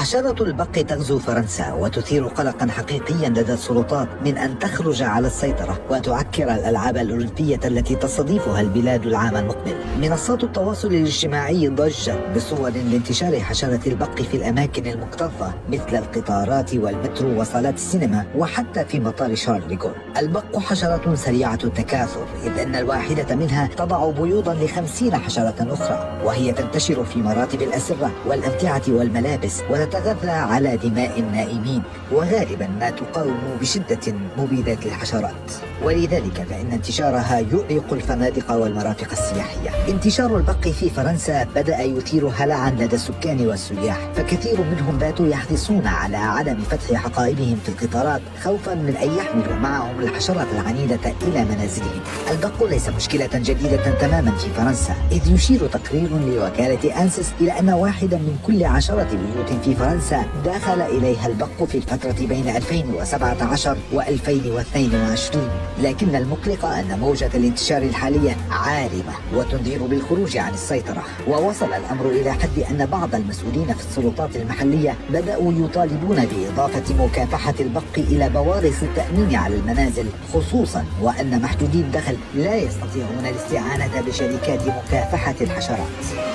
حشرة البق تغزو فرنسا وتثير قلقا حقيقيا لدى السلطات من أن تخرج على السيطرة وتعكر الألعاب الأولمبية التي تستضيفها البلاد العام المقبل. منصات التواصل الاجتماعي ضجت بصور لانتشار حشرة البق في الأماكن المكتظة مثل القطارات والمترو وصالات السينما وحتى في مطار شارل ديغول. البق حشرة سريعة التكاثر، إذ أن الواحدة منها تضع بيوضا ل50 حشرة أخرى، وهي تنتشر في مراتب الأسرة والأمتعة والملابس وتتغذى على دماء النائمين، وغالبا ما تقاوم بشدة مبيدات للحشرات، ولذلك فإن انتشارها يؤرق الفنادق والمرافق السياحية. انتشار البق في فرنسا بدأ يثير هلعا لدى السكان والسياح، فكثير منهم باتوا يحرصون على عدم فتح حقائبهم في القطارات خوفا من أن يحملوا معهم الحشرات العنيدة إلى منازلهم. البق ليس مشكلة جديدة تماما في فرنسا، إذ يشير تقرير لوكالة أنسس إلى أن واحدا من كل 10 بيوت في فرنسا دخل إليها البق في الفترة بين 2017 و2022. لكن المقلق أن موجة الانتشار الحالية عارمة وتنذر بالخروج عن السيطرة، ووصل الأمر إلى حد أن بعض المسؤولين في السلطات المحلية بدأوا يطالبون بإضافة مكافحة البق إلى بوارص التأمين على المنازل، خصوصا وأن محدودي الدخل لا يستطيعون الاستعانة بشركات مكافحة الحشرات.